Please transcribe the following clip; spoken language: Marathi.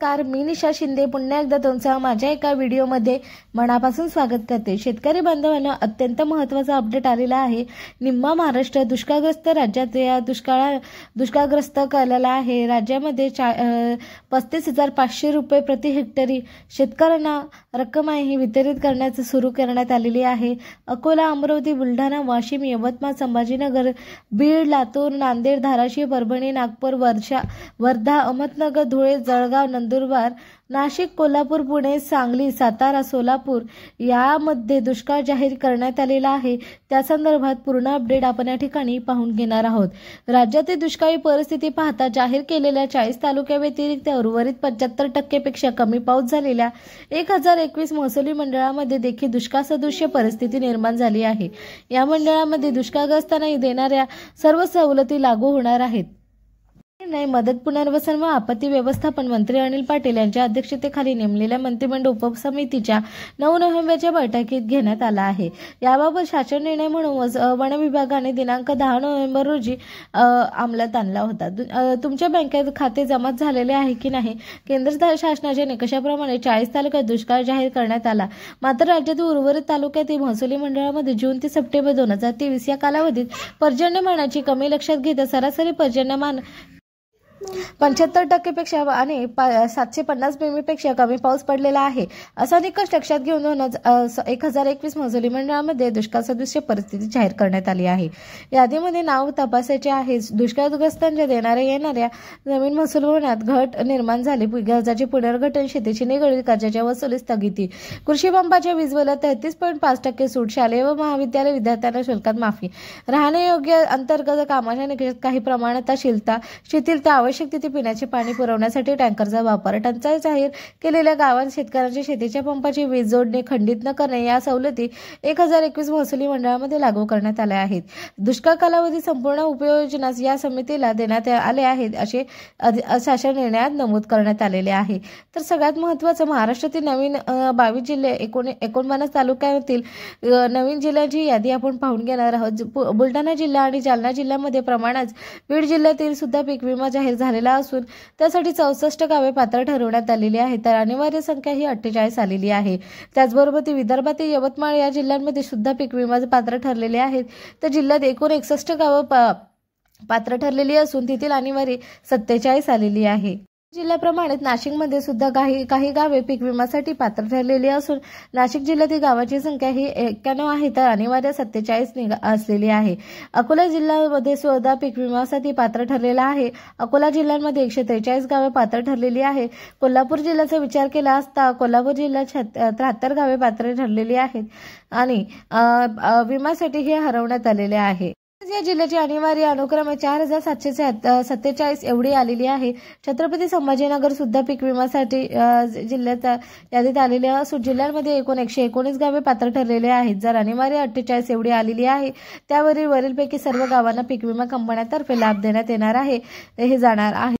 नमस्कार, मी निशा शिंदे पुन्हा एकदा तुमचं माझ्या एका व्हिडिओमध्ये मनापासून स्वागत करते। शेतकरी बांधवांना अत्यंत महत्त्वाचा अपडेट आलेला आहे। निम्मा महाराष्ट्र दुष्काळग्रस्त राज्यात या दुष्काळग्रस्त केलेला आहे। राज्यामध्ये 35,500 रुपये प्रति हेक्टरी शेतकऱ्यांना रक्कम आहे वितरित करण्याचे सुरू करण्यात आलेली आहे। अकोला, अमरावती, बुलढाणा, वाशिम, यवतमाळ, संभाजीनगर, बीड, लातूर, नांदेड, धाराशिव, परभणी, नागपूर, वर्धा, अहमदनगर, धुळे, जळगाव, नंदुरबार, नाशिक, कोल्हापूर, पुणे, सांगली, सातारा, सोलापूर यामध्ये दुष्काळ जाहीर करण्यात आलेला आहे। त्या संदर्भात पूर्ण अपडेट आपण या ठिकाणी पाहून घेणार आहोत। राज्यातील दुष्काळी परिस्थिती पाहता जाहीर केलेल्या 40 तालुक्या व्यतिरिक्त उर्वरित 75% पेक्षा कमी पाऊस झालेल्या 1021 महसुली मंडळामध्ये देखील दुष्काळ सदृश्य परिस्थिती निर्माण झाली आहे। या मंडळामध्ये दुष्काळग्रस्तांना देणाऱ्या सर्व सवलती लागू होणार आहेत। मदत, पुनर्वसन व आपत्ती व्यवस्थापन मंत्री अनिल पाटील यांच्या अध्यक्षतेखाली नेमलेल्या मंत्रिमंडळ उपसमितीच्या 9 नोव्हेंबरच्या बैठकीत घेण्यात आला आहे। याबाबत शासन निर्णय म्हणून वन विभागाने दिनांक 10 नोव्हेंबर रोजी अंमलात आणला होता। तुमच्या बँकेत खाते जमा झालेले आहे की नाही? केंद्र शासनाच्या निकषाप्रमाणे 40 तालुक्यात दुष्काळ जाहीर करण्यात आला। मात्र राज्यातील उर्वरित तालुक्यातील महसुली मंडळामध्ये जून ते सप्टेंबर 2023 या कालावधीत पर्जन्यमानाची कमी लक्षात घेता सरासरी पर्जन्यमान 75% पेक्षा आणि 750 मिमी पेक्षा कमी पाऊस पडलेला आहे। असा निकष लक्षात घेऊन 1021 महसुली मंडळामध्ये दुष्काळ सदृश्य परिस्थिती जाहीर करण्यात आली आहे। यादीमध्ये नाव तपासायचे आहे। दुष्काळग्रस्तांच्या देणाऱ्या येणाऱ्या नवीन महसूल भरण्यात घट निर्माण झाली। कर्जाचे पुनर्गठन, शेतीची निगडीत कर्जाच्या वसुली स्थगिती, कृषी पंपाच्या वीज बिलात 33.5% सूट, शालेय व महाविद्यालय विद्यार्थ्यांना शुल्कात माफी, राहण्यायोग्य अंतर्गत कामाच्या निकषात काही प्रमाणात शिथिलता, आवश्यक तिथे पिण्याचे पाणी पुरवण्यासाठी टँकरचा वापर, टंचाई जाहीर केलेल्या गावात शेतकऱ्यांच्या शेतीच्या पंपाची वीज जोडणी खंडित न करणे या सवलती 1021 महसुली मंडळामध्ये लागू करण्यात आल्या आहेत। दुष्काळ कालावधी संपूर्ण उपयोजनास या समितीला देण्यात आले आहेत असे शासन निर्णयात नमूद करण्यात आलेले आहे। तर सगळ्यात महत्त्वाचं, महाराष्ट्रातील नवीन 22 जिल्हे 49 तालुक्यातील नवीन जिल्ह्यांची यादी आपण पाहून घेणार आहोत। बुलढाणा जिल्हा आणि जालना जिल्ह्यामध्ये प्रमाणात बीड जिल्ह्यातील सुद्धा पीक विमा जाहीर झालेला असून त्यासाठी 64 गावे पात्र ठरवण्यात आलेली आहे। तर अनिवार्य संख्या ही 48 आलेली आहे। त्याचबरोबर ती विदर्भातील यवतमाळ या जिल्ह्यांमध्ये सुद्धा पीक विमा पात्र ठरलेले आहेत। तर जिल्ह्यात एकूण 61 गावं पात्र ठरलेली असून तिथील अनिवार्य 47 आलेली आहे। जिल्ह्याप्रमाणेच नाशिकमध्ये सुद्धा काही गावे पीक विम्यासाठी पात्र ठरलेली असून नाशिक जिल्ह्यातील गावाची संख्या ही 91 आहे तर अनिवार्य 47 असलेली आहे। अकोला जिल्ह्यामध्ये सुद्धा पीक विम्यासाठी पात्र ठरलेला आहे। अकोला जिल्ह्यामध्ये 143 गावे पात्र ठरलेली आहे। कोल्हापूर जिल्ह्याचा विचार केला असता कोल्हापूर जिल्ह्यात 73 गावे पात्र ठरलेली आहेत आणि विम्यासाठी हे हरवण्यात आलेले आहे। या जिल्ह्याची अनिवार्य अनुक्रमे 4747 एवढी आलेली आहे। छत्रपती संभाजीनगर सुद्धा पीक विम्यासाठी जिल्ह्यात यादीत आलेले असून जिल्ह्यांमध्ये एकूण 119 गावे पात्र ठरलेले आहेत। जर अनिवार्य 48 एवढी आलेली आहे त्यावरील वरीलपैकी सर्व गावांना पीक विमा कंपन्यांतर्फे लाभ देण्यात येणार आहे हे जाणार आहे।